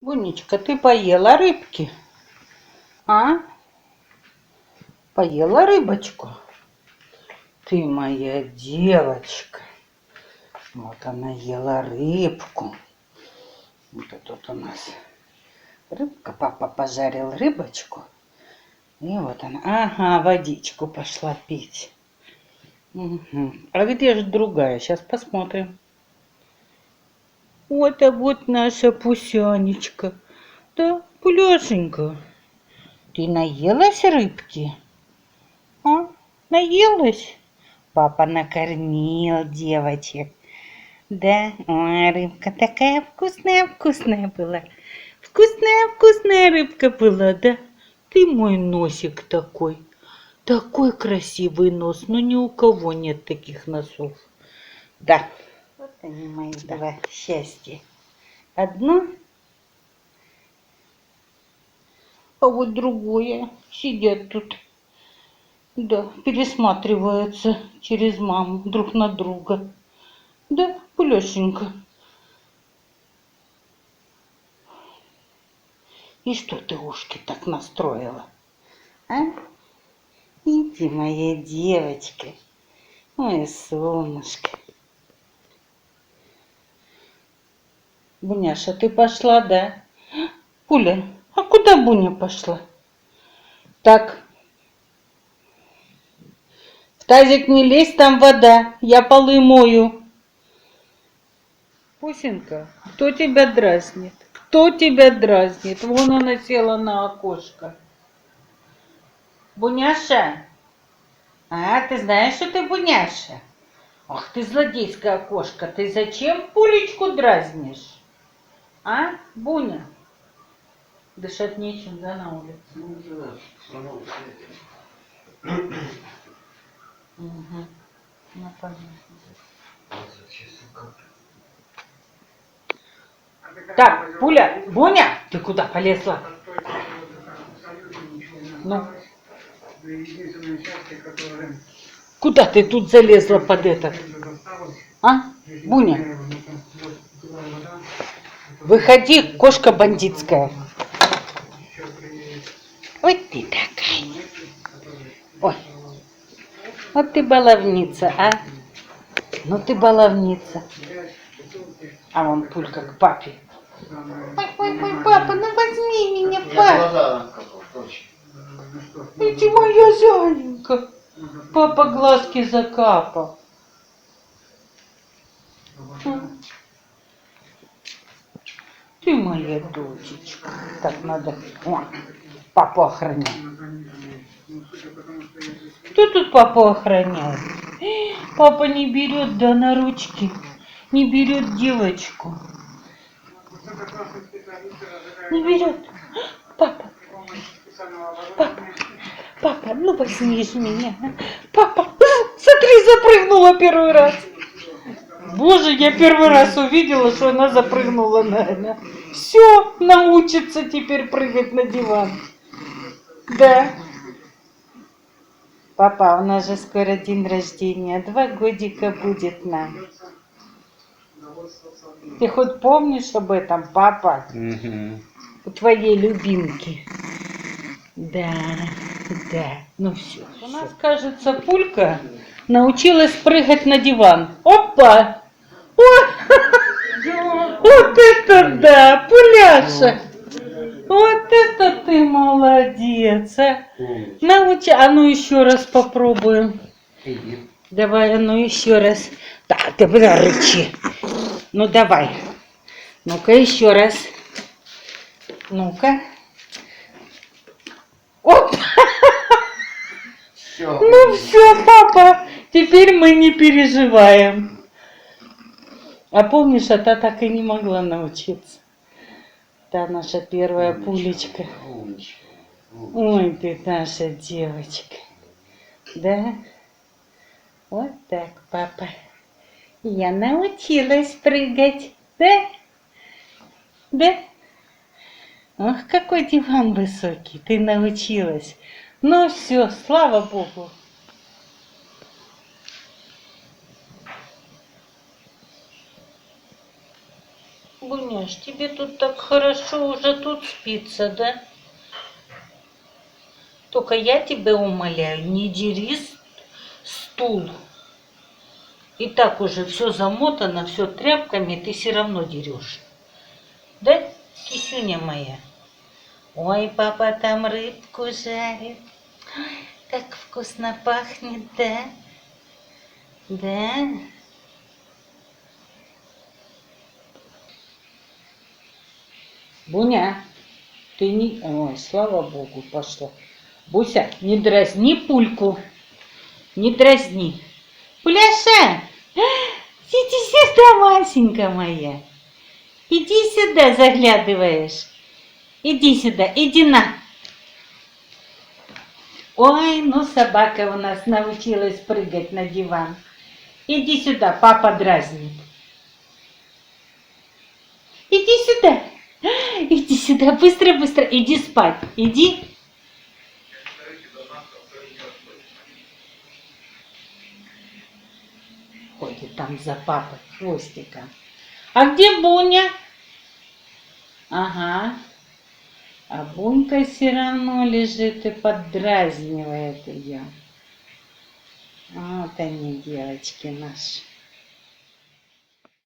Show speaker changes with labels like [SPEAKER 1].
[SPEAKER 1] Бунечка, ты поела рыбки? А? Поела рыбочку? Ты моя девочка. Вот она ела рыбку. Вот тут у нас рыбка. Папа пожарил рыбочку. И вот она. Ага, водичку пошла пить. Угу. А где же другая? Сейчас посмотрим. Вот, а вот наша Пусянечка. Да, Пуляшенька, ты наелась рыбки? А? Наелась? Папа накормил девочек. Да? Ой, рыбка такая вкусная была. Вкусная рыбка была, да? Ты мой носик такой. Такой красивый нос, но ни у кого нет таких носов. Да. Вот они мои два счастья. Одно, а вот другое. Сидят тут. Да, пересматриваются через маму друг на друга. Да, Пулешенька. И что ты ушки так настроила? А? Иди, моя девочка. Ой, солнышко. Буняша, ты пошла, да? Пуля, а куда Буня пошла? Так, в тазик не лезь, там вода. Я полы мою. Пусенька, кто тебя дразнит? Кто тебя дразнит? Вон она села на окошко. Буняша, а ты знаешь, что ты Буняша? Ах ты злодейская кошка, ты зачем Пулечку дразнишь? А, Буня? Дышать нечем, да, на улице?
[SPEAKER 2] Ну да, слава
[SPEAKER 1] Угу. Ну, понятно. Так, Пуля, Буня, ты куда полезла? Ну. Куда ты тут залезла под этот? А? Буня? Выходи, кошка бандитская. Ой ты такая. Ой. Вот ты баловница, а? Ну ты баловница. А вон Пулька к папе. Ой, папа, ну возьми меня, папа. Иди, моя зяенька. Папа глазки закапал. Ты моя дочечка. Так надо. О, папу охранять. Кто тут папу охраняет? Папа не берет, да, на ручки. Не берет девочку. Не берет. Папа. Папа, ну возьми ж меня. Папа, смотри, запрыгнула первый раз. Боже, я первый раз увидела, что она запрыгнула, наверное. Все, научится теперь прыгать на диван. Да. Папа, у нас же скоро день рождения. 2 годика будет нам. Ты хоть помнишь об этом, папа? У твоей любимки. Да, да. Ну все. У нас, кажется, Пулька научилась прыгать на диван. Опа! О! Вот это да, Пуляша! Вот это ты молодец, а! А ну еще раз попробуем. Давай, а ну еще раз. Да, ты рычи. Ну давай. Ну-ка еще раз. Ну-ка. Оп! Ну все, папа, теперь мы не переживаем. А помнишь, а та так и не могла научиться. Та наша первая Пулечка. Ой, ты наша девочка. Да? Вот так, папа. Я научилась прыгать. Да? Да? Ох, какой диван высокий. Ты научилась. Ну все, слава Богу. Буня. думаешь, тебе тут так хорошо уже тут спится, да? Только я тебя умоляю, не дери стул. И так уже все замотано, все тряпками, ты все равно дерешь. Да, кисюня моя? Ой, папа там рыбку жарит. Так вкусно пахнет, да? Да? Буня, ты не... Ой, слава богу, пошла. Буся, не дразни пульку. Не дразни. Пуляша, иди сюда, Масенька моя. Иди сюда, заглядываешь. Иди сюда, иди на. Ой, ну собака у нас научилась прыгать на диван. Иди сюда, папа дразнит. Иди сюда. Иди сюда, быстро, быстро. Иди спать. Иди. Ходит там за папой хвостиком. А где Буня? Ага. А Бунька все равно лежит и поддразнивает ее. Вот они, девочки наши.